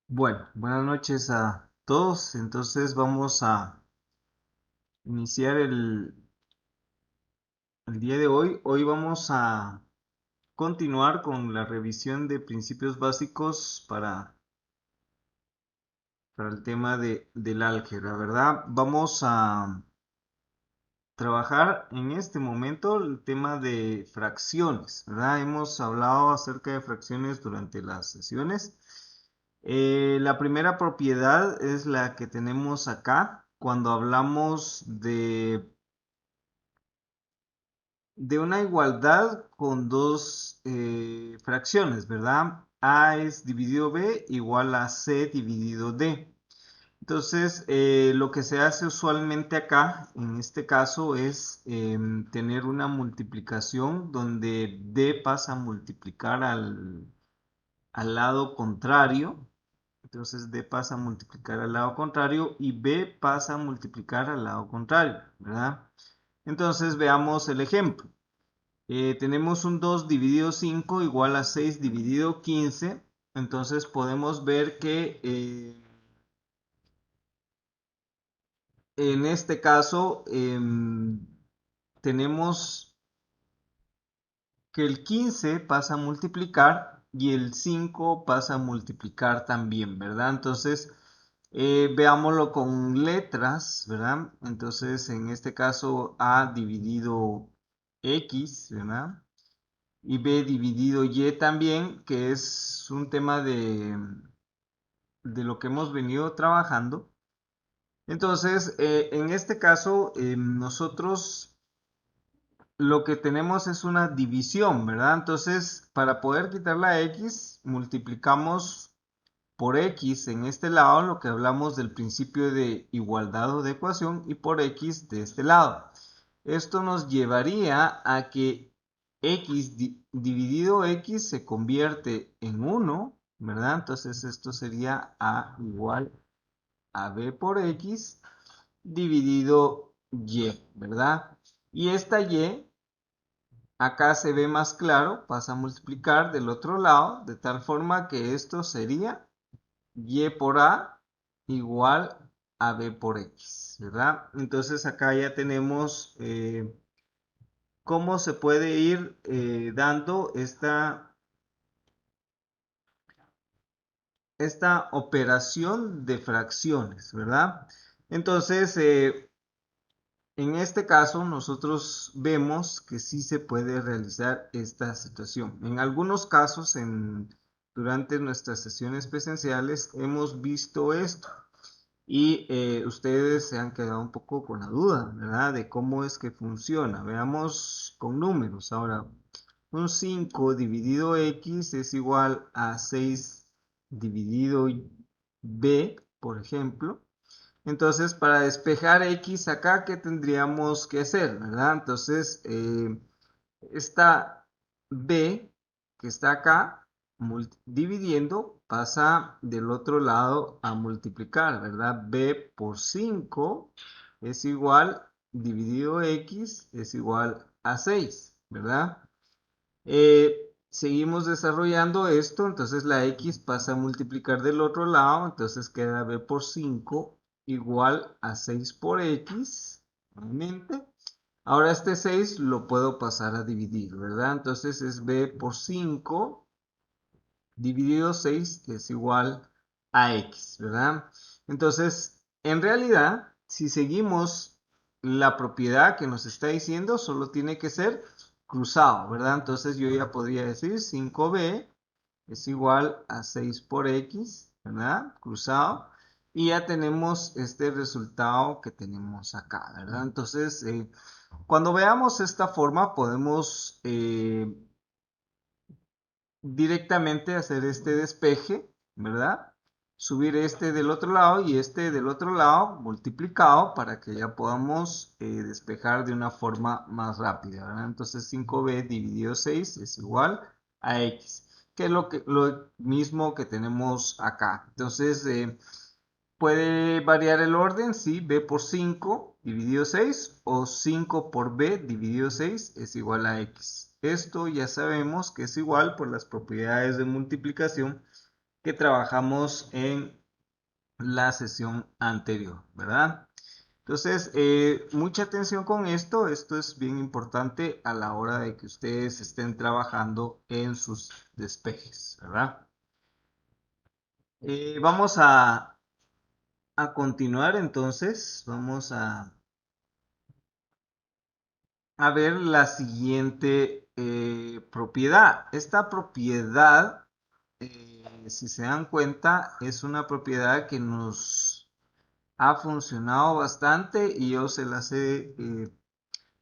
Bueno, buenas noches a todos. Entonces vamos a iniciar el día de hoy. Hoy vamos a continuar con la revisión de principios básicos para el tema del álgebra, ¿verdad? Vamos a trabajar en este momento el tema de fracciones, ¿verdad? Hemos hablado acerca de fracciones durante las sesiones. La primera propiedad es la que tenemos acá cuando hablamos de una igualdad con dos fracciones, ¿verdad? A es dividido B igual a C dividido D. Entonces, lo que se hace usualmente acá, en este caso, es tener una multiplicación donde D pasa a multiplicar al lado contrario. Entonces D pasa a multiplicar al lado contrario y B pasa a multiplicar al lado contrario, ¿verdad? Entonces veamos el ejemplo. Tenemos un 2 dividido 5 igual a 6 dividido 15. Entonces podemos ver que en este caso tenemos que el 15 pasa a multiplicar y el 5 pasa a multiplicar también, ¿verdad? Entonces, veámoslo con letras, ¿verdad? Entonces, en este caso, A dividido X, ¿verdad? Y B dividido Y también, que es un tema de lo que hemos venido trabajando. Entonces, en este caso, nosotros lo que tenemos es una división, ¿verdad? Entonces, para poder quitar la X, multiplicamos por X en este lado, lo que hablamos del principio de igualdad o de ecuación, y por X de este lado. Esto nos llevaría a que X dividido X se convierte en 1, ¿verdad? Entonces esto sería A igual a B por X dividido Y, ¿verdad? Y esta Y acá se ve más claro, pasa a multiplicar del otro lado, de tal forma que esto sería Y por A igual a B por X, ¿verdad? Entonces acá ya tenemos cómo se puede ir dando esta operación de fracciones, ¿verdad? Entonces, en este caso, nosotros vemos que sí se puede realizar esta situación. En algunos casos, durante nuestras sesiones presenciales, hemos visto esto y ustedes se han quedado un poco con la duda, ¿verdad? De cómo es que funciona. Veamos con números. Ahora, un 5 dividido X es igual a 6 dividido B, por ejemplo. Entonces, para despejar X acá, ¿qué tendríamos que hacer? ¿Verdad? Entonces, esta B que está acá dividiendo pasa del otro lado a multiplicar, ¿verdad? B por 5 es igual, dividido X es igual a 6, ¿verdad? Seguimos desarrollando esto, entonces la X pasa a multiplicar del otro lado, entonces queda B por 5 igual a 6 por X, nuevamente. Ahora este 6 lo puedo pasar a dividir, ¿verdad? Entonces es B por 5 dividido 6 que es igual a X, ¿verdad? Entonces, en realidad, si seguimos la propiedad que nos está diciendo, solo tiene que ser cruzado, ¿verdad? Entonces yo ya podría decir 5B es igual a 6 por X, ¿verdad? Cruzado. Y ya tenemos este resultado que tenemos acá, ¿verdad? Entonces, cuando veamos esta forma, podemos directamente hacer este despeje, ¿verdad? Subir este del otro lado y este del otro lado multiplicado para que ya podamos despejar de una forma más rápida, ¿verdad? Entonces 5b dividido 6 es igual a x, que es lo mismo que tenemos acá. Entonces, puede variar el orden, sí, b por 5 dividido 6 o 5 por b dividido 6 es igual a x. Esto ya sabemos que es igual por las propiedades de multiplicación que trabajamos en la sesión anterior, ¿verdad? Entonces, mucha atención con esto es bien importante a la hora de que ustedes estén trabajando en sus despejes, ¿verdad? Vamos a continuar entonces, vamos a ver la siguiente propiedad. Esta propiedad, si se dan cuenta, es una propiedad que nos ha funcionado bastante y yo se las he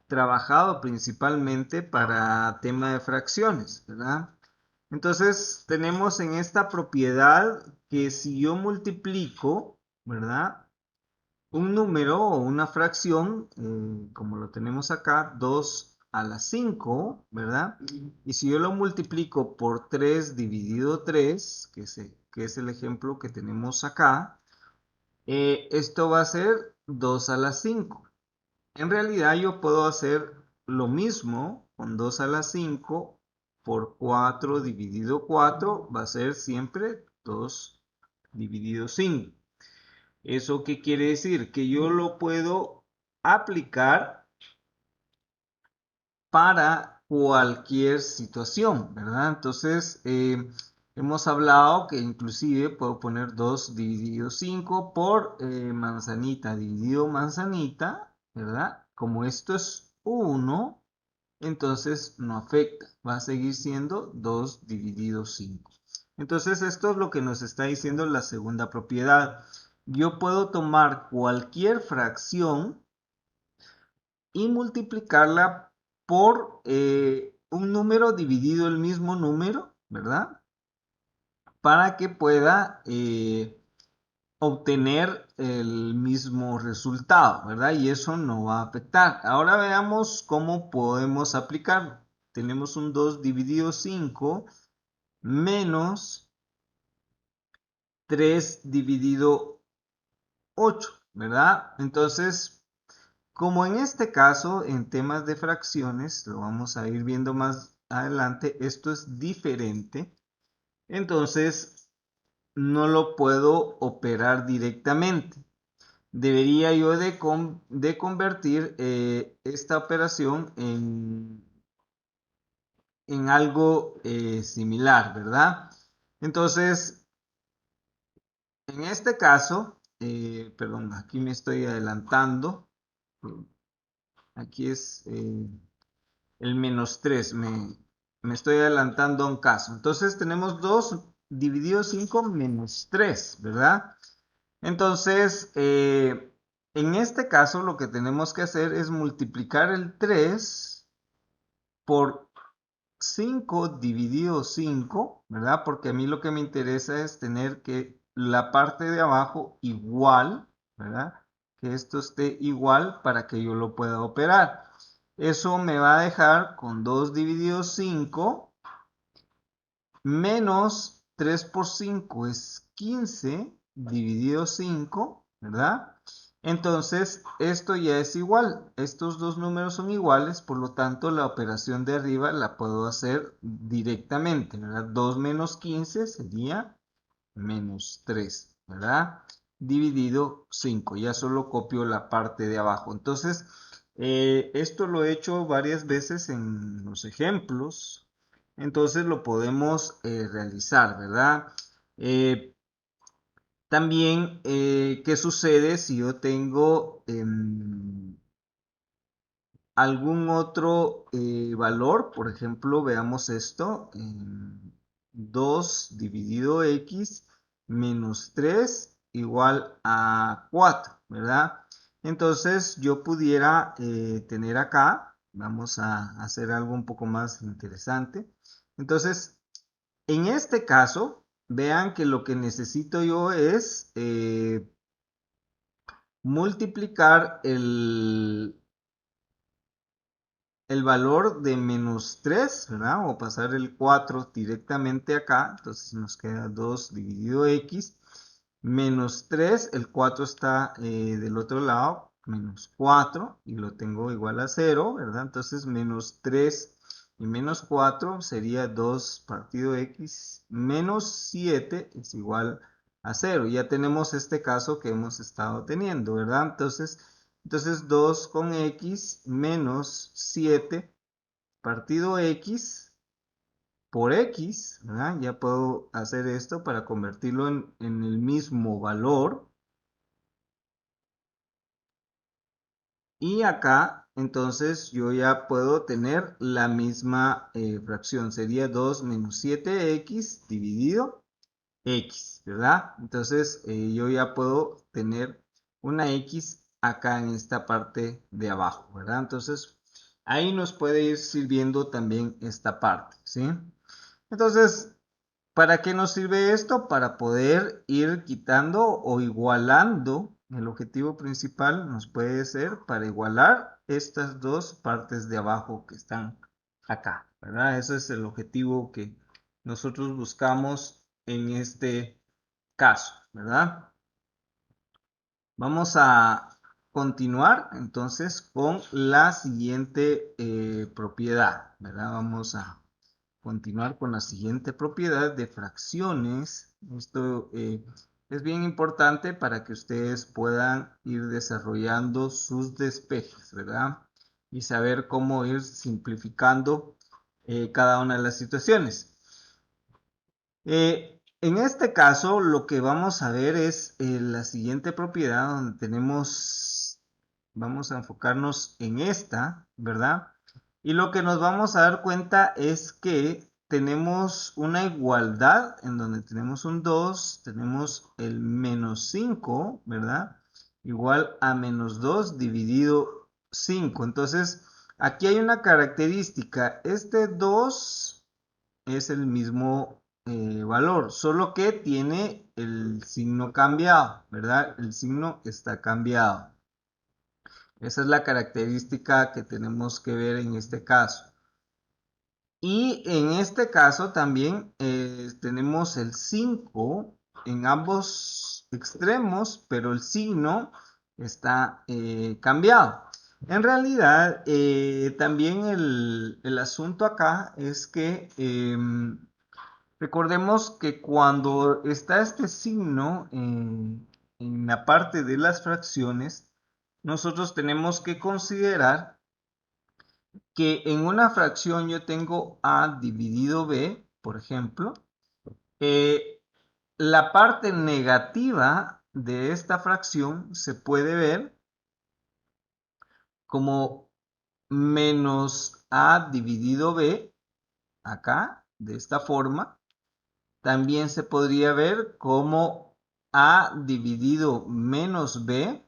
trabajado principalmente para tema de fracciones, ¿verdad? Entonces tenemos en esta propiedad que si yo multiplico, ¿verdad? Un número o una fracción, como lo tenemos acá, 2 a la 5, ¿verdad? Y si yo lo multiplico por 3 dividido 3, que es el ejemplo que tenemos acá, esto va a ser 2 a la 5. En realidad yo puedo hacer lo mismo con 2 a la 5 por 4 dividido 4, va a ser siempre 2 dividido 5. ¿Eso qué quiere decir? Que yo lo puedo aplicar para cualquier situación, ¿verdad? Entonces, hemos hablado que inclusive puedo poner 2 dividido 5 por manzanita dividido manzanita, ¿verdad? Como esto es 1, entonces no afecta, va a seguir siendo 2 dividido 5. Entonces esto es lo que nos está diciendo la segunda propiedad. Yo puedo tomar cualquier fracción y multiplicarla por un número dividido el mismo número, ¿verdad? Para que pueda obtener el mismo resultado, ¿verdad? Y eso no va a afectar. Ahora veamos cómo podemos aplicarlo. Tenemos un 2 dividido 5 menos 3 dividido 8, ¿verdad? Entonces, como en este caso, en temas de fracciones, lo vamos a ir viendo más adelante, esto es diferente, entonces no lo puedo operar directamente. Debería yo de convertir esta operación en algo similar, ¿verdad? Entonces, en este caso, perdón, aquí me estoy adelantando. Aquí es el menos 3. Me estoy adelantando a un caso. Entonces tenemos 2 dividido 5 menos 3, ¿verdad? Entonces, en este caso lo que tenemos que hacer es multiplicar el 3 por 5 dividido 5, ¿verdad? Porque a mí lo que me interesa es tener que la parte de abajo igual, ¿verdad? Que esto esté igual para que yo lo pueda operar. Eso me va a dejar con 2 dividido 5 menos 3 por 5 es 15 dividido 5, ¿verdad? Entonces, esto ya es igual. Estos dos números son iguales, por lo tanto, la operación de arriba la puedo hacer directamente, ¿verdad? 2 menos 15 sería menos 3, ¿verdad? Dividido 5. Ya solo copio la parte de abajo. Entonces, esto lo he hecho varias veces en los ejemplos. Entonces lo podemos realizar, ¿verdad? Eh, también, ¿qué sucede si yo tengo algún otro valor? Por ejemplo, veamos esto. 2 dividido x menos 3 igual a 4, ¿verdad? Entonces yo pudiera tener acá, vamos a hacer algo un poco más interesante. Entonces, en este caso, vean que lo que necesito yo es multiplicar el valor de menos 3, ¿verdad? O pasar el 4 directamente acá. Entonces nos queda 2 dividido x menos 3. El 4 está del otro lado, menos 4. Y lo tengo igual a 0, ¿verdad? Entonces menos 3 y menos 4 sería 2 partido x menos 7 es igual a 0. Ya tenemos este caso que hemos estado teniendo, ¿verdad? Entonces 2 con x menos 7 partido x por x, ¿verdad? Ya puedo hacer esto para convertirlo en el mismo valor. Y acá, entonces, yo ya puedo tener la misma fracción. Sería 2 menos 7x dividido x, ¿verdad? Entonces, yo ya puedo tener una x acá en esta parte de abajo, ¿verdad? Entonces, ahí nos puede ir sirviendo también esta parte, ¿sí? Entonces, ¿para qué nos sirve esto? Para poder ir quitando o igualando. El objetivo principal nos puede ser para igualar estas dos partes de abajo que están acá, ¿verdad? Ese es el objetivo que nosotros buscamos en este caso, ¿verdad? Vamos a continuar entonces con la siguiente propiedad, ¿verdad? Vamos a continuar con la siguiente propiedad de fracciones. Esto es bien importante para que ustedes puedan ir desarrollando sus despejes, ¿verdad? Y saber cómo ir simplificando cada una de las situaciones. En este caso, lo que vamos a ver es la siguiente propiedad donde vamos a enfocarnos en esta, ¿verdad? Y lo que nos vamos a dar cuenta es que tenemos una igualdad en donde tenemos un 2, tenemos el menos 5, ¿verdad? Igual a menos 2 dividido 5. Entonces, aquí hay una característica. Este 2 es el mismo valor, solo que tiene el signo cambiado, ¿verdad? El signo está cambiado. Esa es la característica que tenemos que ver en este caso. Y en este caso también tenemos el 5 en ambos extremos, pero el signo está cambiado. En realidad, también el asunto acá es que recordemos que cuando está este signo en la parte de las fracciones, nosotros tenemos que considerar que en una fracción yo tengo a dividido b, por ejemplo, eh, la parte negativa de esta fracción se puede ver como menos a dividido b, acá, de esta forma. También se podría ver como a dividido menos b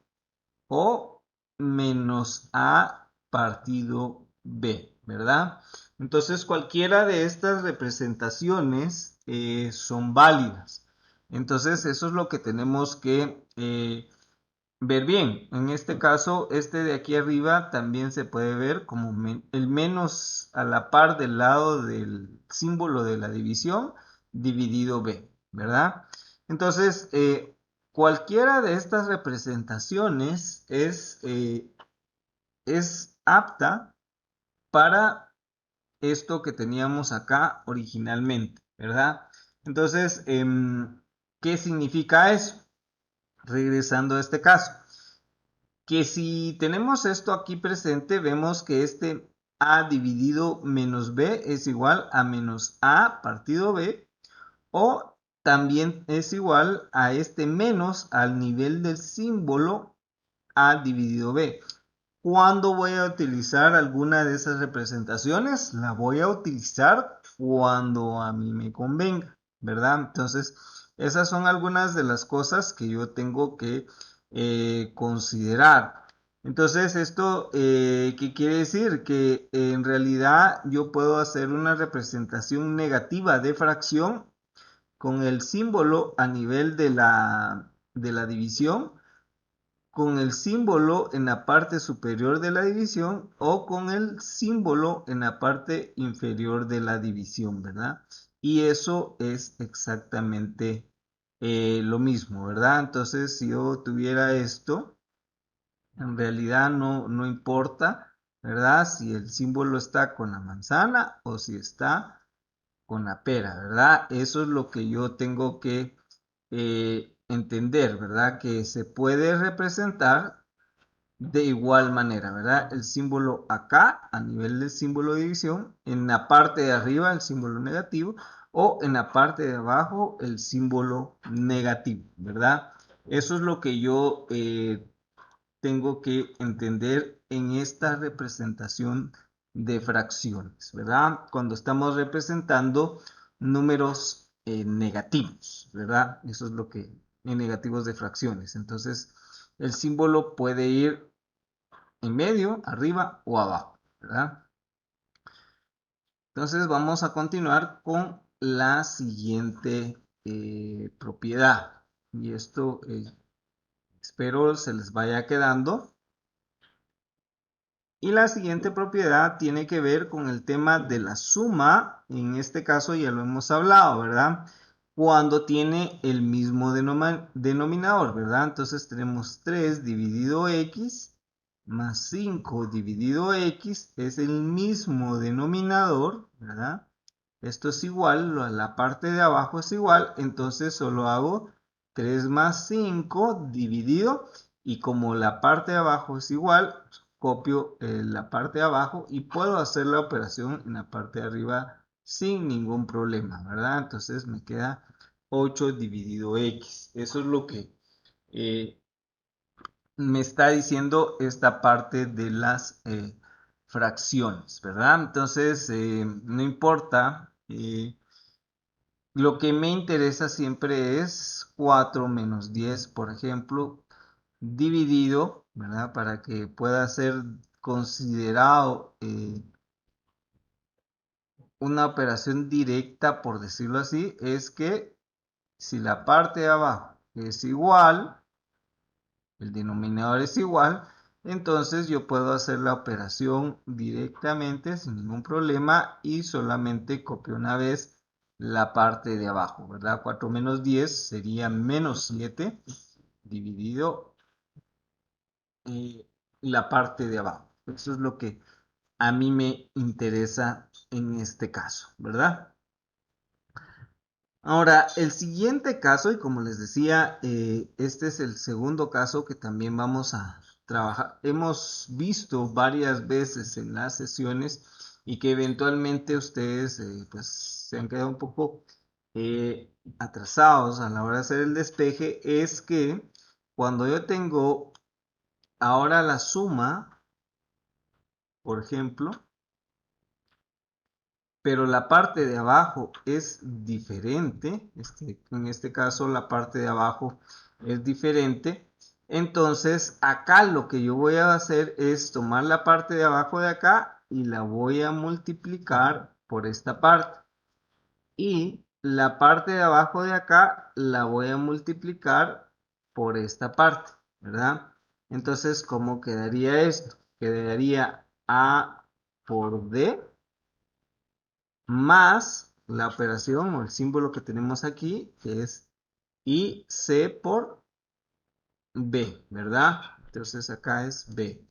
o menos a partido b, ¿verdad? Entonces cualquiera de estas representaciones son válidas. Entonces eso es lo que tenemos que ver bien. En este caso, este de aquí arriba también se puede ver como el menos a la par del lado del símbolo de la división dividido b, ¿verdad? Entonces, cualquiera de estas representaciones es apta para esto que teníamos acá originalmente, ¿verdad? Entonces, ¿qué significa eso? Regresando a este caso, que si tenemos esto aquí presente, vemos que este a dividido menos b es igual a menos a partido b, o también es igual a este menos al nivel del símbolo a dividido b. ¿Cuándo voy a utilizar alguna de esas representaciones? La voy a utilizar cuando a mí me convenga, ¿verdad? Entonces, esas son algunas de las cosas que yo tengo que considerar. Entonces, ¿esto qué quiere decir? Que en realidad yo puedo hacer una representación negativa de fracción con el símbolo a nivel de la división, con el símbolo en la parte superior de la división o con el símbolo en la parte inferior de la división, ¿verdad? Y eso es exactamente lo mismo, ¿verdad? Entonces, si yo tuviera esto, en realidad no importa, ¿verdad? Si el símbolo está con la manzana o si está con la pera, ¿verdad? Eso es lo que yo tengo que entender, ¿verdad? Que se puede representar de igual manera, ¿verdad? El símbolo acá, a nivel del símbolo de división, en la parte de arriba el símbolo negativo o en la parte de abajo el símbolo negativo, ¿verdad? Eso es lo que yo tengo que entender en esta representación de fracciones, ¿verdad? Cuando estamos representando números negativos, ¿verdad? Eso es lo que en negativos de fracciones. Entonces, el símbolo puede ir en medio, arriba o abajo, ¿verdad? Entonces, vamos a continuar con la siguiente propiedad. Y esto espero se les vaya quedando. Y la siguiente propiedad tiene que ver con el tema de la suma. En este caso ya lo hemos hablado, ¿verdad? Cuando tiene el mismo denominador, ¿verdad? Entonces tenemos 3 dividido x más 5 dividido x es el mismo denominador, ¿verdad? Esto es igual, la parte de abajo es igual, entonces solo hago 3 más 5 dividido y como la parte de abajo es igual, copio la parte de abajo y puedo hacer la operación en la parte de arriba sin ningún problema, ¿verdad? Entonces me queda 8 dividido x. Eso es lo que eh, me está diciendo esta parte de las fracciones, ¿verdad? Entonces, no importa. Lo que me interesa siempre es 4 menos 10, por ejemplo, dividido, ¿verdad? Para que pueda ser considerado una operación directa, por decirlo así, es que si la parte de abajo es igual, el denominador es igual, entonces yo puedo hacer la operación directamente sin ningún problema y solamente copio una vez la parte de abajo, ¿verdad? 4 menos 10 sería menos 7 dividido la parte de abajo. Eso es lo que a mí me interesa en este caso, ¿verdad? Ahora, el siguiente caso, y como les decía, este es el segundo caso que también vamos a trabajar. Hemos visto varias veces en las sesiones y que eventualmente ustedes pues se han quedado un poco atrasados a la hora de hacer el despeje, es que cuando yo tengo ahora la suma, por ejemplo, pero la parte de abajo es diferente, en este caso la parte de abajo es diferente, entonces acá lo que yo voy a hacer es tomar la parte de abajo de acá y la voy a multiplicar por esta parte y la parte de abajo de acá la voy a multiplicar por esta parte, ¿verdad? Entonces, ¿cómo quedaría esto? Quedaría A por D más la operación o el símbolo que tenemos aquí, que es IC por B, ¿verdad? Entonces acá es B.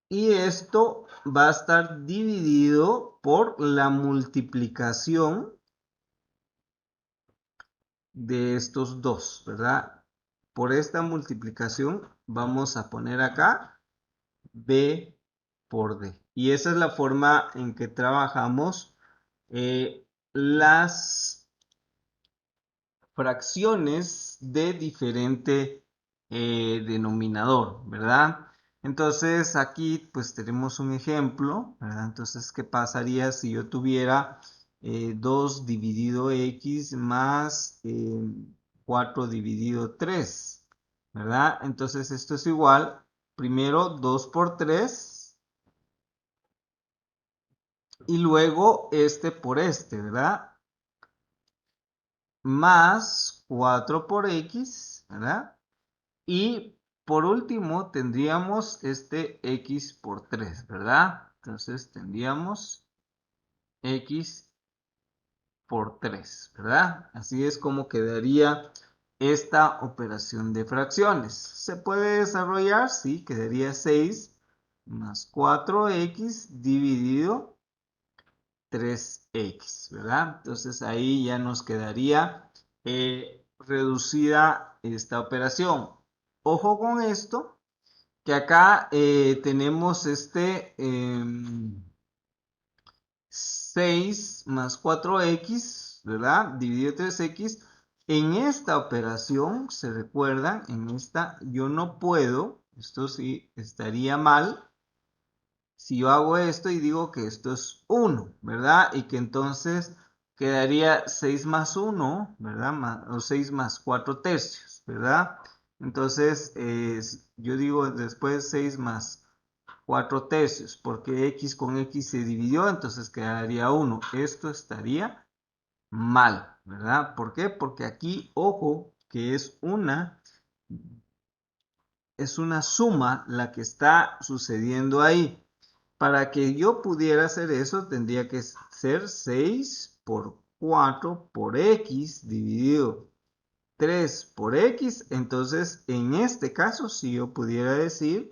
Y esto va a estar dividido por la multiplicación de estos dos, ¿verdad? Por esta multiplicación vamos a poner acá B por D. Y esa es la forma en que trabajamos las fracciones de diferente denominador, ¿verdad? Entonces aquí pues tenemos un ejemplo, ¿verdad? Entonces, ¿qué pasaría si yo tuviera 2 dividido x más 4 dividido 3, ¿verdad? Entonces esto es igual, primero 2 por 3 y luego este por este, ¿verdad? Más 4 por x, ¿verdad? Y por último tendríamos este x por 3, ¿verdad? Entonces tendríamos x por 3, ¿verdad? Así es como quedaría esta operación de fracciones. ¿Se puede desarrollar? Sí, quedaría 6 más 4x dividido 3x, ¿verdad? Entonces ahí ya nos quedaría reducida esta operación. Ojo con esto, que acá tenemos 6 más 4x, ¿verdad? Dividido 3x. En esta operación, se recuerdan, en esta yo no puedo, esto sí estaría mal, si yo hago esto y digo que esto es 1, ¿verdad? Y que entonces quedaría 6 más 1, ¿verdad? O 6 más 4 tercios, ¿verdad? Entonces, yo digo después 6 más 4 tercios, porque x con x se dividió, entonces quedaría 1. Esto estaría mal, ¿verdad? ¿Por qué? Porque aquí, ojo, que es una suma la que está sucediendo ahí. Para que yo pudiera hacer eso, tendría que ser 6 por 4 por x dividido 3 por x. Entonces, en este caso, si yo pudiera decir,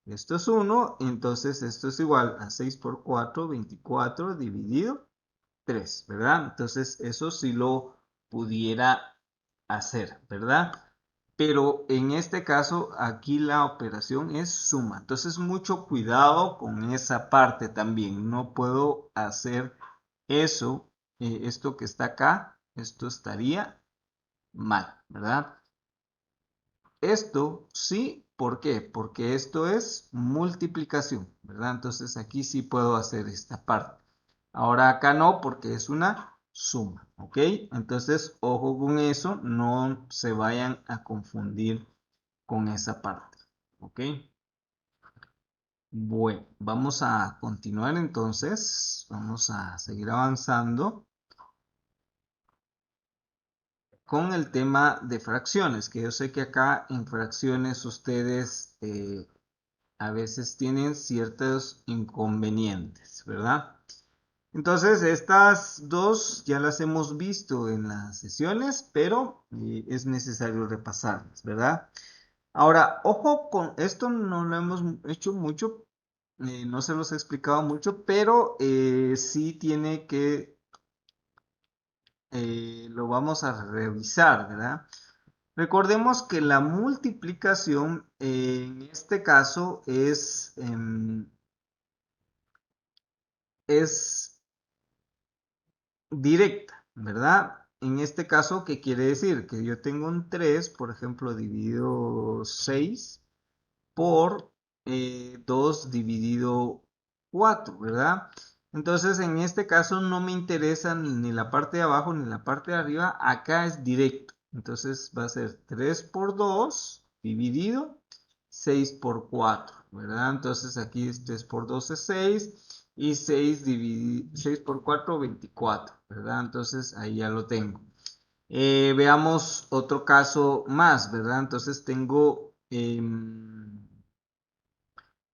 esto es 1, entonces esto es igual a 6 por 4, 24 dividido 3, ¿verdad? Entonces, eso sí lo pudiera hacer, ¿verdad? Pero en este caso, aquí la operación es suma. Entonces, mucho cuidado con esa parte también. No puedo hacer eso, esto que está acá, esto estaría mal, ¿verdad? Esto sí, ¿por qué? Porque esto es multiplicación, ¿verdad? Entonces aquí sí puedo hacer esta parte. Ahora acá no, porque es una suma, ¿ok? Entonces, ojo con eso, no se vayan a confundir con esa parte, ¿ok? Bueno, vamos a continuar entonces, vamos a seguir avanzando con el tema de fracciones, que yo sé que acá en fracciones ustedes a veces tienen ciertos inconvenientes, ¿verdad? Entonces, estas dos ya las hemos visto en las sesiones, pero es necesario repasarlas, ¿verdad? Ahora, ojo con esto, no lo hemos hecho mucho, no se los he explicado mucho, pero sí tiene que, lo vamos a revisar, ¿verdad? Recordemos que la multiplicación en este caso es directa, ¿verdad? En este caso, ¿qué quiere decir? Que yo tengo un 3, por ejemplo, dividido 6 por 2 dividido 4, ¿verdad? Entonces, en este caso no me interesa ni la parte de abajo ni la parte de arriba, acá es directo. Entonces va a ser 3 por 2 dividido 6 por 4, ¿verdad? Entonces aquí es 3 por 2 es 6 y 6 por 4, 24, ¿verdad? Entonces ahí ya lo tengo. Veamos otro caso más, ¿verdad? Entonces tengo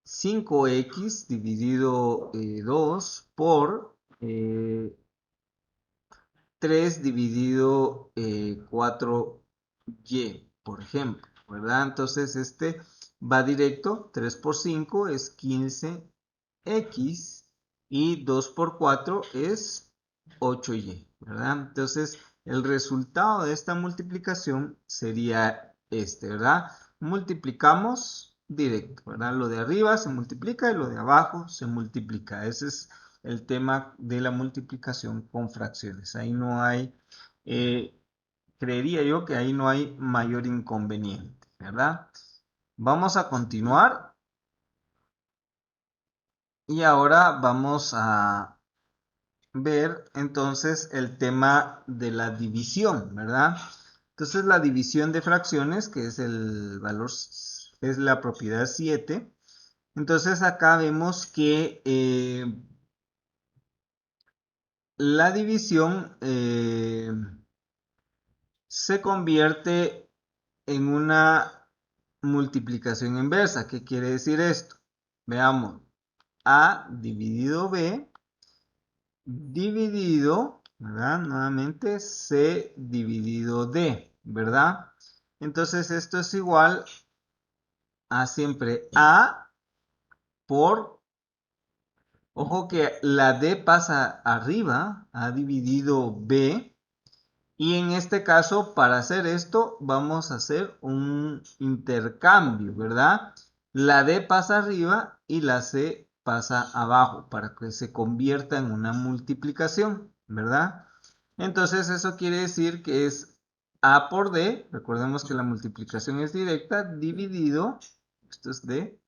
5x dividido 2 por 3 dividido 4y, por ejemplo, ¿verdad? Entonces este va directo, 3 por 5 es 15x y 2 por 4 es 8y, ¿verdad? Entonces el resultado de esta multiplicación sería este, ¿verdad? Multiplicamos directo, ¿verdad? Lo de arriba se multiplica y lo de abajo se multiplica. Ese es el tema de la multiplicación con fracciones. Ahí no hay, eh, creería yo que ahí no hay mayor inconveniente, ¿verdad? Vamos a continuar y ahora vamos a ver entonces el tema de la división, ¿verdad? Entonces la división de fracciones, que es el valor, es la propiedad 7. Entonces acá vemos que la división se convierte en una multiplicación inversa. ¿Qué quiere decir esto? Veamos, A dividido B dividido, ¿verdad? Nuevamente C dividido D, ¿verdad? Entonces esto es igual a siempre A por, ojo que la D pasa arriba, ha dividido B, y en este caso, para hacer esto, vamos a hacer un intercambio, ¿verdad? La D pasa arriba y la C pasa abajo para que se convierta en una multiplicación, ¿verdad? Entonces eso quiere decir que es A por D, recordemos que la multiplicación es directa, dividido, esto es D,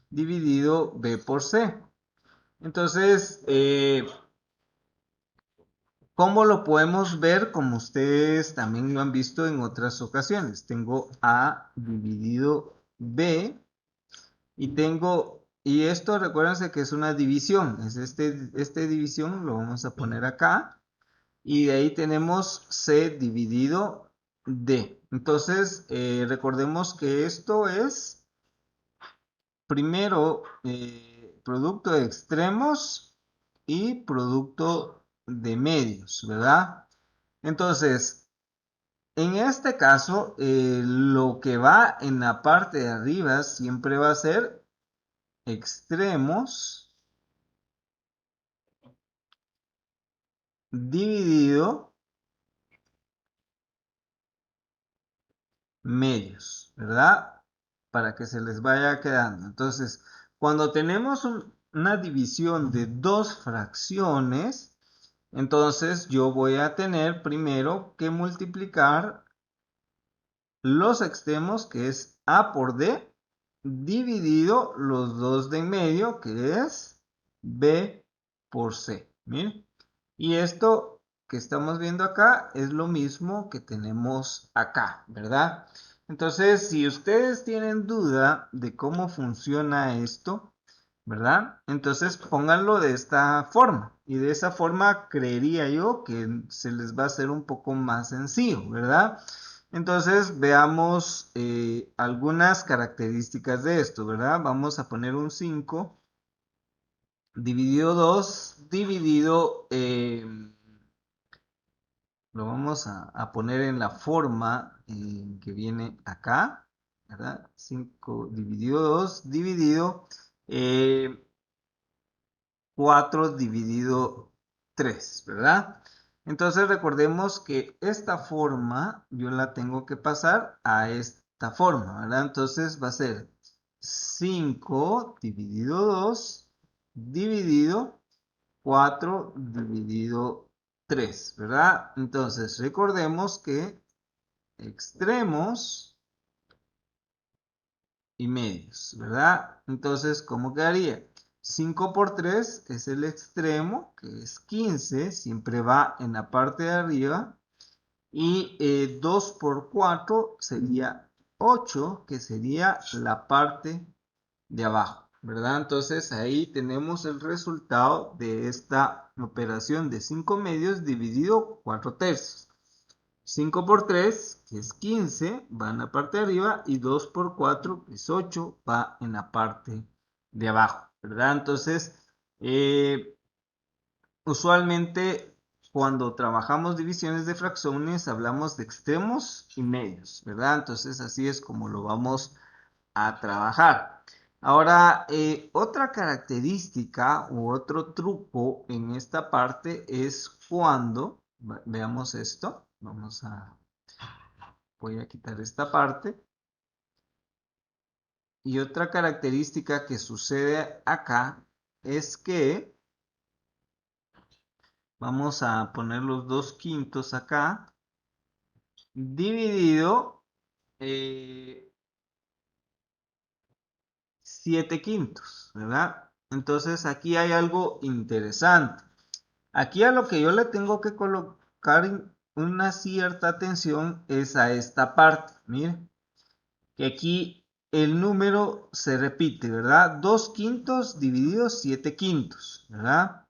dividido B por C. Entonces, ¿cómo lo podemos ver? Como ustedes también lo han visto en otras ocasiones. Tengo A dividido B y esto recuérdense que es una división. Es este división lo vamos a poner acá. Y de ahí tenemos C dividido D. Entonces, recordemos que esto es primero producto de extremos y producto de medios, ¿verdad? Entonces, en este caso, lo que va en la parte de arriba siempre va a ser extremos dividido medios, ¿verdad? Para que se les vaya quedando. Entonces, cuando tenemos una división de dos fracciones, entonces yo voy a tener primero que multiplicar los extremos, que es A por D, dividido los dos de en medio, que es B por C. ¿Miren? Y esto que estamos viendo acá es lo mismo que tenemos acá, ¿verdad? Entonces, si ustedes tienen duda de cómo funciona esto, ¿verdad? Entonces pónganlo de esta forma. Y de esa forma creería yo que se les va a hacer un poco más sencillo, ¿verdad? Entonces veamos algunas características de esto, ¿verdad? Vamos a poner un 5 dividido 2 dividido, lo vamos a poner en la forma que viene acá, ¿verdad? 5 dividido 2 dividido 4 dividido 3, ¿verdad? Entonces recordemos que esta forma yo la tengo que pasar a esta forma, ¿verdad? Entonces va a ser 5 dividido 2 dividido 4 dividido 3, ¿verdad? Entonces recordemos que extremos y medios, ¿verdad? Entonces, ¿cómo quedaría? 5 por 3 es el extremo, que es 15, siempre va en la parte de arriba. Y 2 por 4 sería 8, que sería la parte de abajo, ¿verdad? Entonces ahí tenemos el resultado de esta operación de 5 medios dividido 4 tercios. 5 por 3, que es 15, va en la parte de arriba, y 2 por 4, que es 8, va en la parte de abajo, ¿verdad? Entonces, usualmente cuando trabajamos divisiones de fracciones hablamos de extremos y medios, ¿verdad? Entonces, así es como lo vamos a trabajar. Ahora, otra característica u otro truco en esta parte es cuando, veamos esto, voy a quitar esta parte. Y otra característica que sucede acá es que vamos a poner los 2/5 acá, dividido 7/5, ¿verdad? Entonces aquí hay algo interesante. Aquí a lo que yo le tengo que colocar una cierta atención es a esta parte. Miren, que aquí el número se repite, ¿verdad? 2/5 dividido 7/5, ¿verdad?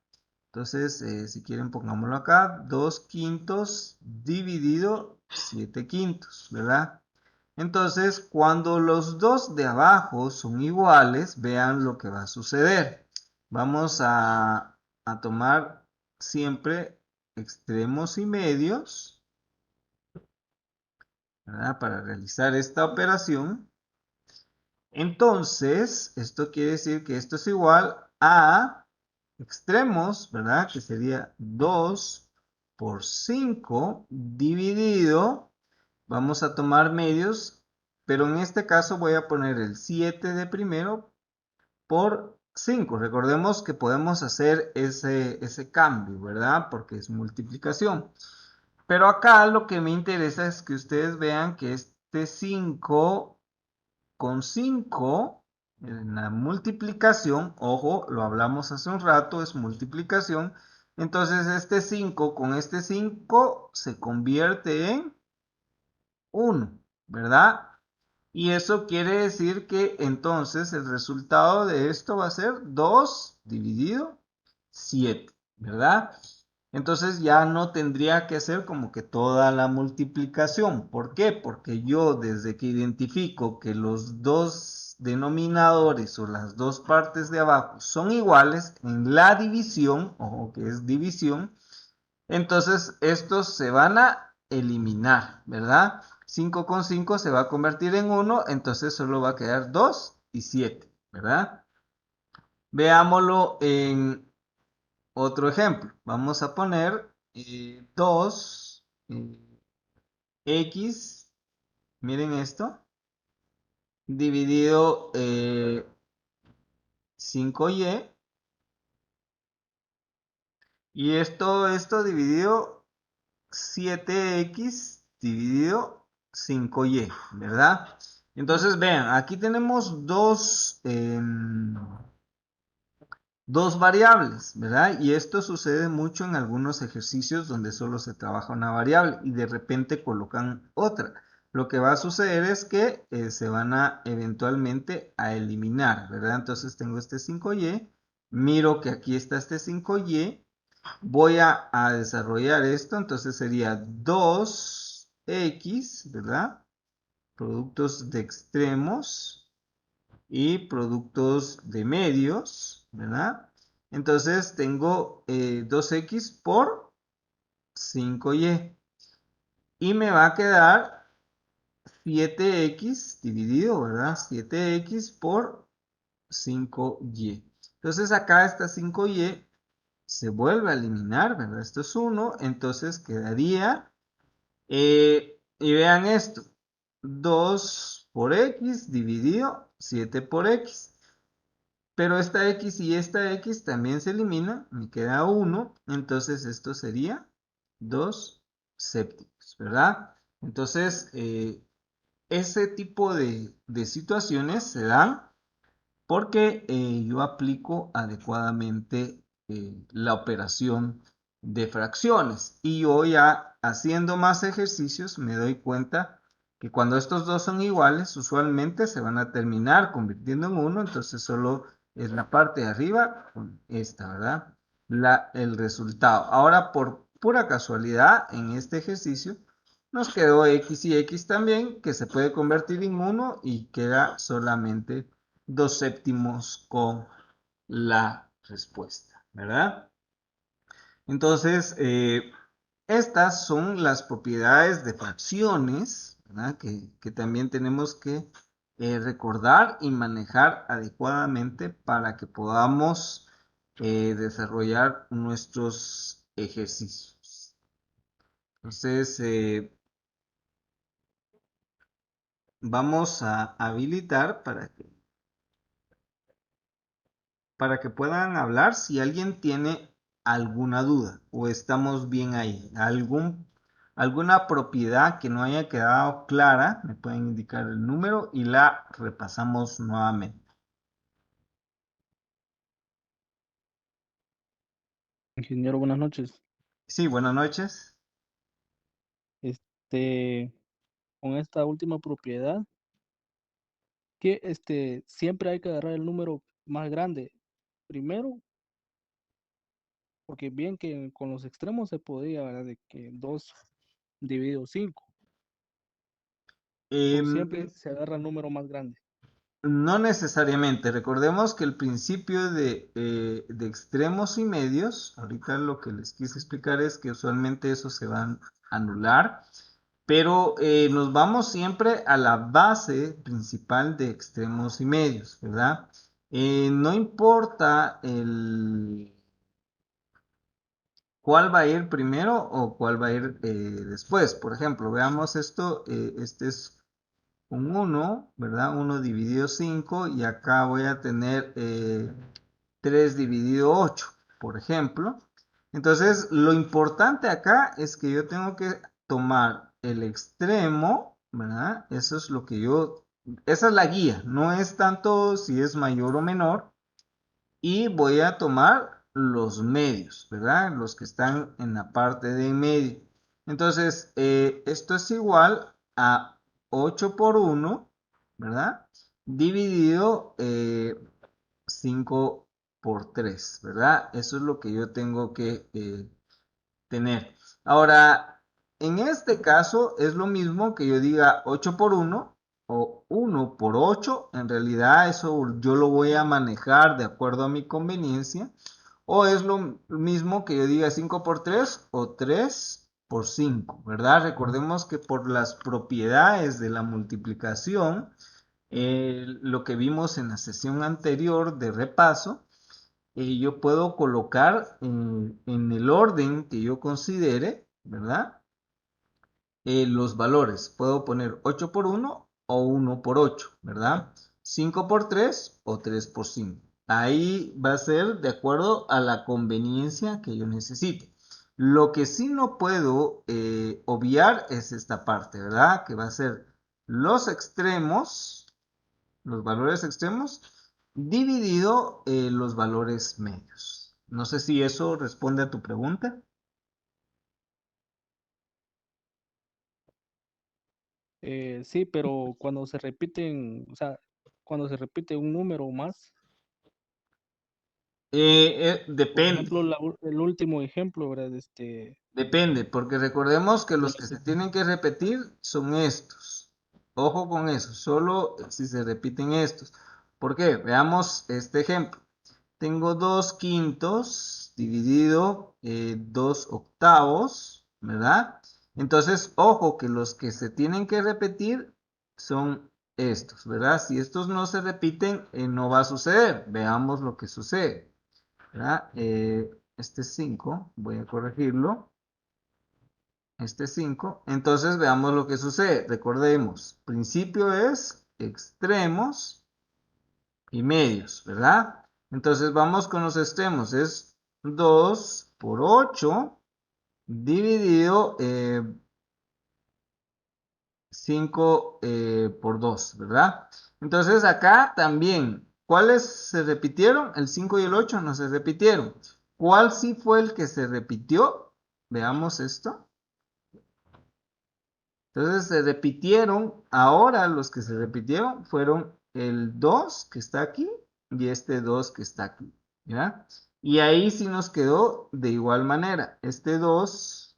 Entonces, si quieren pongámoslo acá, 2/5 dividido 7/5, ¿verdad? Entonces, cuando los dos de abajo son iguales, vean lo que va a suceder. Vamos a tomar siempre extremos y medios, ¿verdad? Para realizar esta operación. Entonces, esto quiere decir que esto es igual a extremos, ¿verdad? Que sería 2 por 5 dividido, vamos a tomar medios, pero en este caso voy a poner el 7 de primero por 5. Recordemos que podemos hacer ese cambio, ¿verdad? Porque es multiplicación. Pero acá lo que me interesa es que ustedes vean que este 5 con 5 en la multiplicación, ojo, lo hablamos hace un rato, es multiplicación. Entonces este 5 con este 5 se convierte en 1, ¿verdad? Y eso quiere decir que entonces el resultado de esto va a ser 2 dividido 7, ¿verdad? Entonces ya no tendría que hacer como que toda la multiplicación. ¿Por qué? Porque yo desde que identifico que los dos denominadores o las dos partes de abajo son iguales en la división, ojo que es división, entonces estos se van a eliminar, ¿verdad? 5 con 5 se va a convertir en 1, entonces solo va a quedar 2 y 7, ¿verdad? Veámoslo en otro ejemplo. Vamos a poner 2 x, miren esto, dividido 5y, y esto dividido 7x dividido 5y, ¿verdad? Entonces vean, aquí tenemos dos variables, ¿verdad? Y esto sucede mucho en algunos ejercicios donde solo se trabaja una variable y de repente colocan otra. Lo que va a suceder es que se van a eventualmente a eliminar, ¿verdad? Entonces tengo este 5y, miro que aquí está este 5y, voy a desarrollar esto, entonces sería 2x, ¿verdad? Productos de extremos y productos de medios, ¿verdad? Entonces tengo 2x por 5y y me va a quedar 7x dividido, ¿verdad? 7x por 5y. Entonces acá esta 5y se vuelve a eliminar, ¿verdad? Esto es 1, entonces quedaría, y vean esto, 2 por x dividido 7 por x. Pero esta x y esta x también se elimina, me queda 1, entonces esto sería 2 séptimos, ¿verdad? Entonces, ese tipo de situaciones se dan porque yo aplico adecuadamente la operación de fracciones. Y yo ya haciendo más ejercicios me doy cuenta que cuando estos dos son iguales, usualmente se van a terminar convirtiendo en uno, entonces solo es la parte de arriba con esta, ¿verdad? El resultado. Ahora, por pura casualidad, en este ejercicio, nos quedó x y x también, que se puede convertir en uno y queda solamente 2 séptimos con la respuesta, ¿verdad? Entonces, estas son las propiedades de fracciones, ¿verdad? Que también tenemos que recordar y manejar adecuadamente para que podamos desarrollar nuestros ejercicios. Entonces, vamos a habilitar para que puedan hablar si alguien tiene alguna duda o estamos bien ahí. Alguna propiedad que no haya quedado clara, me pueden indicar el número y la repasamos nuevamente. Ingeniero, buenas noches. Sí, buenas noches. Este, con esta última propiedad, que siempre hay que agarrar el número más grande primero, porque bien que con los extremos se podía, ¿verdad? De que 2 dividido 5 o Em, siempre se agarra el número más grande. no necesariamente. Recordemos que el principio de extremos y medios, ahorita lo que les quise explicar es que usualmente esos se van a anular. pero nos vamos siempre a la base principal de extremos y medios, ¿verdad? No importa cuál va a ir primero o cuál va a ir después. Por ejemplo, veamos esto, este es un 1, ¿verdad? 1 dividido 5 y acá voy a tener 3 dividido 8, por ejemplo. Entonces, lo importante acá es que yo tengo que tomar el extremo, ¿verdad? Eso es lo que esa es la guía, no es tanto si es mayor o menor, y voy a tomar los medios, ¿verdad? Los que están en la parte de en medio. Entonces, esto es igual a 8 por 1, ¿verdad? Dividido 5 por 3, ¿verdad? Eso es lo que yo tengo que tener. Ahora, en este caso es lo mismo que yo diga 8 por 1 o 1 por 8. En realidad eso yo lo voy a manejar de acuerdo a mi conveniencia. O es lo mismo que yo diga 5 por 3 o 3 por 5, ¿verdad? Recordemos que por las propiedades de la multiplicación, lo que vimos en la sesión anterior de repaso, yo puedo colocar en el orden que yo considere, ¿verdad? Los valores. Puedo poner 8 por 1 o 1 por 8, ¿verdad? 5 por 3 o 3 por 5. Ahí va a ser de acuerdo a la conveniencia que yo necesite. Lo que sí no puedo obviar es esta parte, ¿verdad? Que va a ser los extremos, los valores extremos, dividido los valores medios. No sé si eso responde a tu pregunta. Sí, pero cuando se repiten, o sea, cuando se repite un número más, por Depende. ejemplo, el último ejemplo, ¿verdad? Depende, porque recordemos que De los la que se se- tienen que repetir son estos. Ojo con eso, solo si se repiten estos. ¿Por qué? Veamos este ejemplo. Tengo 2 quintos dividido 2 octavos, ¿verdad? Entonces, ojo que los que se tienen que repetir son estos, ¿verdad? Si estos no se repiten, no va a suceder. Veamos lo que sucede, ¿verdad? Este 5, voy a corregirlo. Este 5. Entonces veamos lo que sucede. Recordemos, principio es extremos y medios, ¿verdad? Entonces vamos con los extremos. Es 2 por 8 dividido 5 por 2, ¿verdad? Entonces acá también, ¿cuáles se repitieron? El 5 y el 8 no se repitieron. ¿Cuál sí fue el que se repitió? Veamos esto. Entonces se repitieron, ahora los que se repitieron fueron el 2 que está aquí y este 2 que está aquí, ¿ya? Y ahí sí nos quedó de igual manera, este 2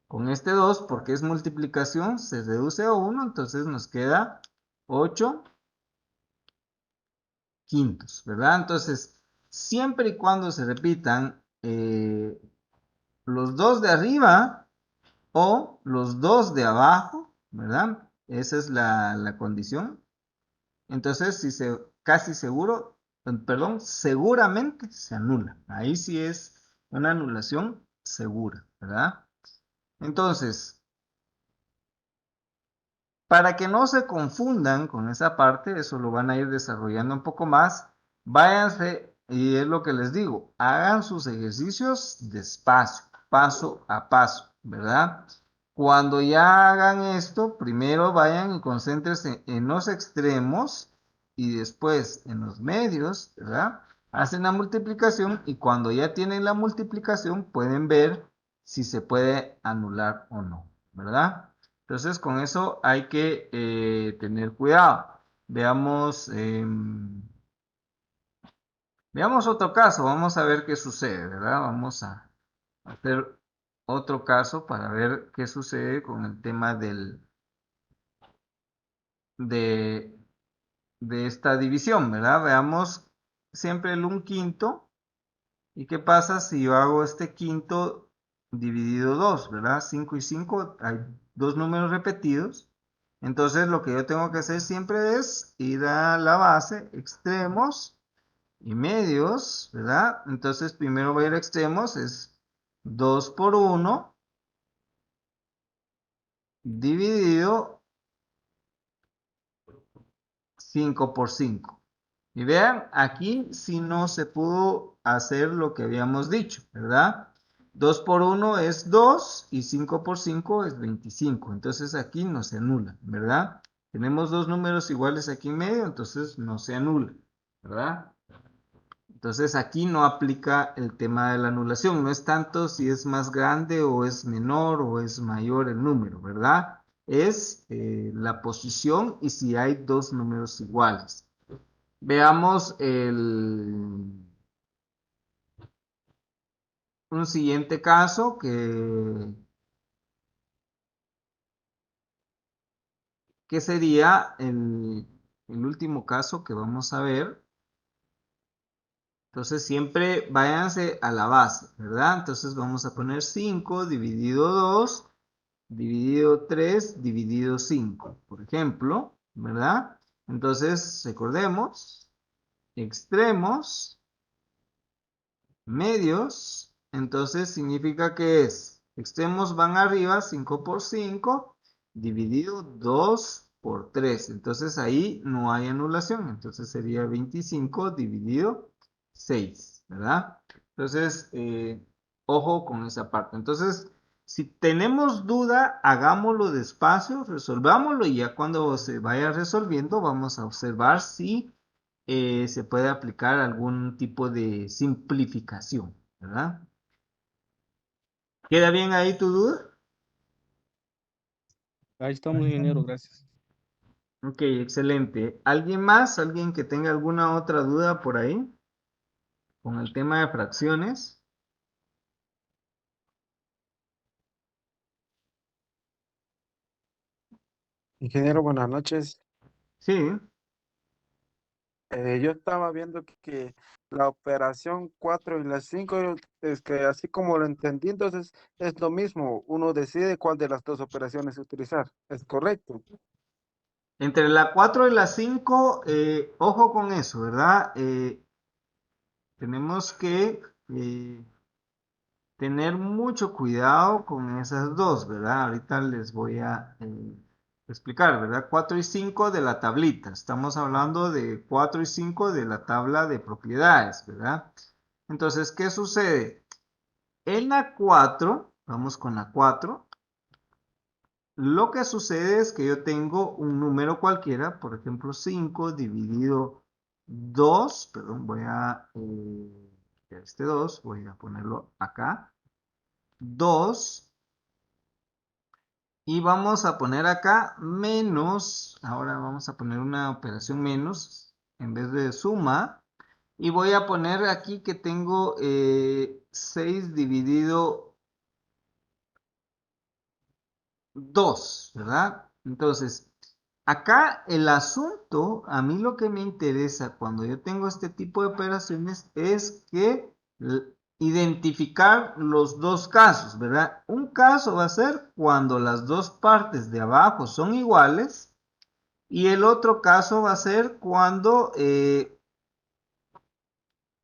con este 2 porque es multiplicación, se reduce a 1, entonces nos queda 8 quintos, ¿verdad? Entonces, siempre y cuando se repitan los dos de arriba, o los dos de abajo, ¿verdad? Esa es la condición. Entonces, si se, casi seguro, perdón, seguramente se anula. Ahí sí es una anulación segura, ¿verdad? Entonces, para que no se confundan con esa parte, eso lo van a ir desarrollando un poco más, váyanse, y es lo que les digo, hagan sus ejercicios despacio, paso a paso, ¿verdad? Cuando ya hagan esto, primero vayan y concéntrense en los extremos y después en los medios, ¿verdad? Hacen la multiplicación y cuando ya tienen la multiplicación pueden ver si se puede anular o no, ¿verdad? Entonces, con eso hay que tener cuidado. Veamos, veamos otro caso, vamos a ver qué sucede, ¿verdad? Vamos a hacer otro caso para ver qué sucede con el tema de, de esta división, ¿verdad? Veamos siempre el 1/5. ¿Y qué pasa si yo hago este quinto dividido 2, ¿verdad? 5 y 5, hay dos números repetidos. Entonces lo que yo tengo que hacer siempre es ir a la base, extremos y medios, ¿verdad? Entonces primero voy a ir a extremos, es 2 por 1 dividido 5 por 5. Y vean, aquí sí no se pudo hacer lo que habíamos dicho, ¿verdad? 2 por 1 es 2 y 5 por 5 es 25. Entonces aquí no se anula, ¿verdad? Tenemos dos números iguales aquí en medio, entonces no se anula, ¿verdad? Entonces aquí no aplica el tema de la anulación, no es tanto si es más grande o es menor o es mayor el número, ¿verdad? Es la posición y si hay dos números iguales. Veamos un siguiente caso que sería el último caso que vamos a ver. Entonces siempre váyanse a la base, ¿verdad? Entonces vamos a poner 5 dividido 2 dividido 3 dividido 5, por ejemplo, ¿verdad? Entonces recordemos, extremos, medios, entonces significa que es, extremos van arriba, 5 por 5, dividido 2 por 3, entonces ahí no hay anulación, entonces sería 25 dividido 6, ¿verdad? Entonces, ojo con esa parte. Entonces, si tenemos duda, hagámoslo despacio, resolvámoslo y ya cuando se vaya resolviendo vamos a observar si se puede aplicar algún tipo de simplificación, ¿verdad? ¿Queda bien ahí tu duda? Ahí estamos, ingeniero, gracias. Ok, excelente. ¿Alguien más? ¿Alguien que tenga alguna otra duda por ahí con el tema de fracciones? Ingeniero, buenas noches. Sí, Yo estaba viendo que la operación 4 y la 5 es que así como lo entendí, entonces es lo mismo. Uno decide cuál de las dos operaciones utilizar. ¿Es correcto? entre la 4 y la 5, ojo con eso, ¿verdad? Tenemos que tener mucho cuidado con esas dos, ¿verdad? Ahorita les voy a explicar, ¿verdad? 4 y 5 de la tablita. Estamos hablando de 4 y 5 de la tabla de propiedades, ¿verdad? Entonces, ¿qué sucede? En la 4, vamos con la 4, lo que sucede es que yo tengo un número cualquiera, por ejemplo 5 dividido 2, perdón, voy a, este 2, voy a ponerlo acá, 2, y vamos a poner acá menos, ahora vamos a poner una operación menos en vez de suma, y voy a poner aquí que tengo 6 dividido 2, ¿verdad? Entonces, acá el asunto, a mí lo que me interesa cuando yo tengo este tipo de operaciones es que identificar los dos casos, ¿verdad? Un caso va a ser cuando las dos partes de abajo son iguales y el otro caso va a ser cuando, que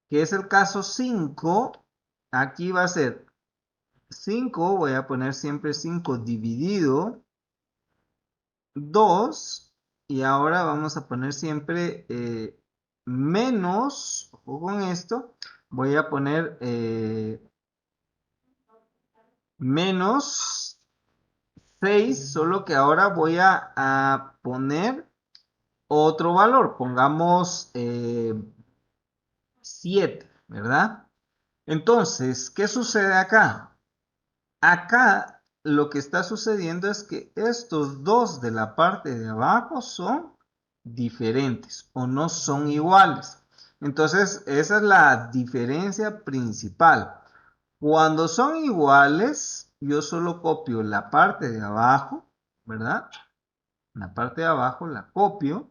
es el caso 5, aquí va a ser 5, voy a poner siempre 5 dividido 2 y ahora vamos a poner siempre menos, ojo con esto, voy a poner menos 6, solo que ahora voy a poner otro valor, pongamos 7, ¿verdad? Entonces, ¿qué sucede acá? Acá lo que está sucediendo es que estos dos de la parte de abajo son diferentes o no son iguales. Entonces, esa es la diferencia principal. Cuando son iguales, yo solo copio la parte de abajo, ¿verdad? La parte de abajo la copio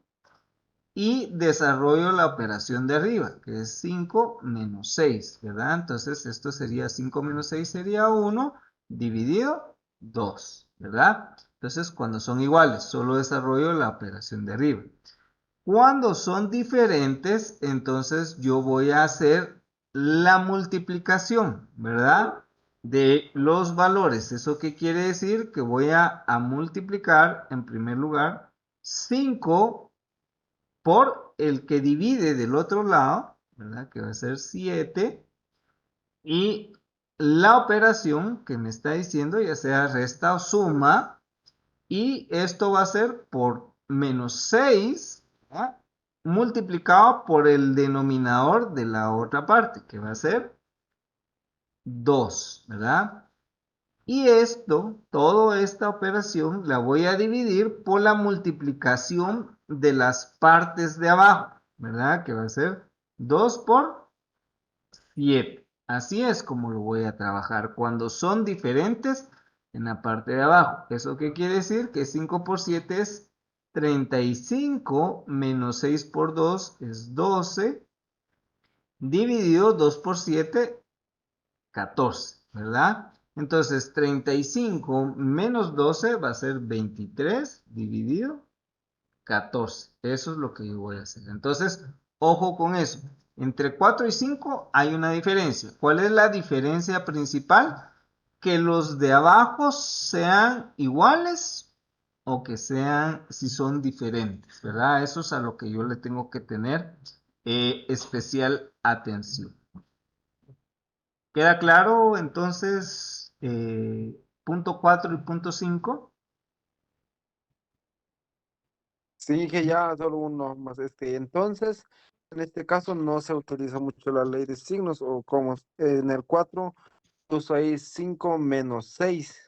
y desarrollo la operación de arriba, que es 5 menos 6, ¿verdad? Entonces esto sería 5 menos 6 sería 1 dividido 2, ¿verdad? Entonces, cuando son iguales, solo desarrollo la operación de arriba. Cuando son diferentes, entonces yo voy a hacer la multiplicación, ¿verdad? De los valores. ¿Eso qué quiere decir? Que voy a multiplicar, en primer lugar, 5 por el que divide del otro lado, ¿verdad? Que va a ser 7. Y la operación que me está diciendo, ya sea resta o suma, y esto va a ser por menos 6, ¿verdad? Multiplicado por el denominador de la otra parte, que va a ser 2, ¿verdad? Y esto, toda esta operación, la voy a dividir por la multiplicación de las partes de abajo, ¿verdad? Que va a ser 2 por 7. Así es como lo voy a trabajar cuando son diferentes en la parte de abajo. ¿Eso qué quiere decir? Que 5 por 7 es 35 menos 6 por 2 es 12 dividido 2 por 7, 14, ¿verdad? Entonces 35 menos 12 va a ser 23 dividido 14. Eso es lo que yo voy a hacer. Entonces, ojo con eso. Entre 4 y 5 hay una diferencia. ¿Cuál es la diferencia principal? Que los de abajo sean iguales o que sean, si son diferentes, ¿verdad? Eso es a lo que yo le tengo que tener especial atención. ¿Queda claro entonces punto 4 y punto 5? Sí, que ya solo uno más. Entonces, en este caso no se utiliza mucho la ley de signos o como en el 4 uso ahí 5 menos 6.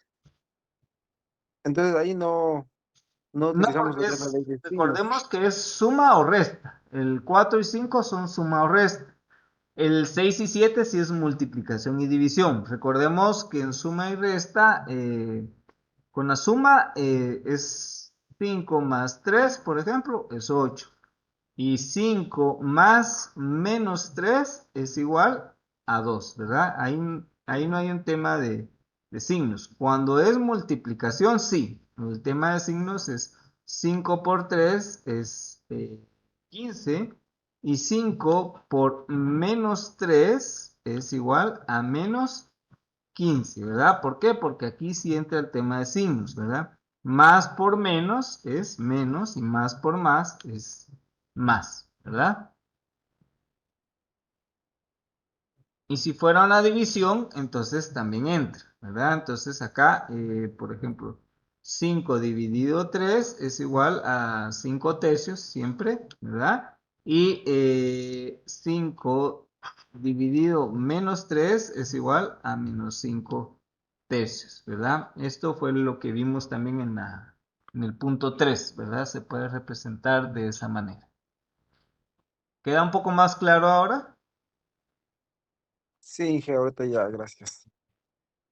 Entonces ahí no No, utilizamos lo porque que es la ley de signos. recordemos que es suma o resta. El 4 y 5 son suma o resta. El 6 y 7 sí es multiplicación y división. Recordemos que en suma y resta, con la suma es 5 más 3, por ejemplo, es 8. Y 5 más menos 3 es igual a 2, ¿verdad? Ahí no hay un tema de signos. Cuando es multiplicación, sí. El tema de signos es 5 por 3 es 15 y 5 por menos 3 es igual a menos 15, ¿verdad? ¿Por qué? Porque aquí sí entra el tema de signos, ¿verdad? Más por menos es menos y más por más es más, ¿verdad? Y si fuera una división, entonces también entra, ¿verdad? Entonces acá, por ejemplo, 5 dividido 3 es igual a 5 tercios siempre, ¿verdad? Y 5 dividido menos 3 es igual a menos 5 tercios, ¿verdad? Esto fue lo que vimos también en el punto 3, ¿verdad? Se puede representar de esa manera. ¿Queda un poco más claro ahora? Sí, que ahorita ya, gracias.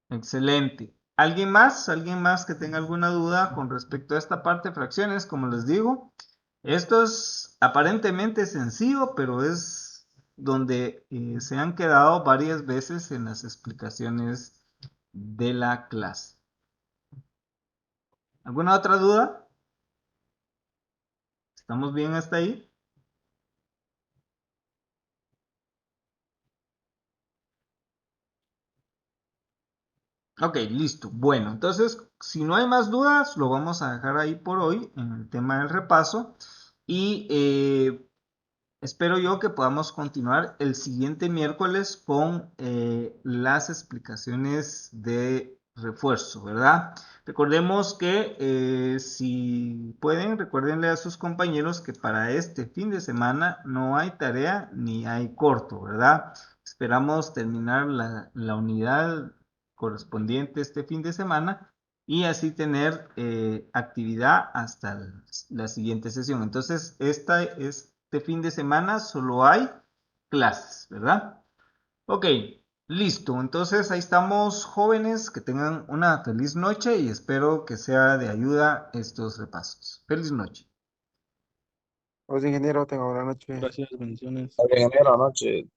Excelente. ¿Alguien más? ¿Alguien más que tenga alguna duda con respecto a esta parte de fracciones? Como les digo, esto es aparentemente sencillo, pero es donde se han quedado varias veces en las explicaciones de la clase. ¿Alguna otra duda? ¿Estamos bien hasta ahí? Ok, listo. Bueno, entonces, si no hay más dudas, lo vamos a dejar ahí por hoy en el tema del repaso. Y espero yo que podamos continuar el siguiente miércoles con las explicaciones de refuerzo, ¿verdad? Recordemos que si pueden, recuérdenle a sus compañeros que para este fin de semana no hay tarea ni hay corto, ¿verdad? Esperamos terminar la unidad correspondiente este fin de semana y así tener actividad hasta la siguiente sesión. Entonces, este fin de semana solo hay clases, ¿verdad? Ok, listo. Entonces, ahí estamos, jóvenes, que tengan una feliz noche y espero que sea de ayuda estos repasos. Feliz noche. Pues ingeniero, tenga buena noche. Gracias, bendiciones. Está bien, ingeniero, anoche.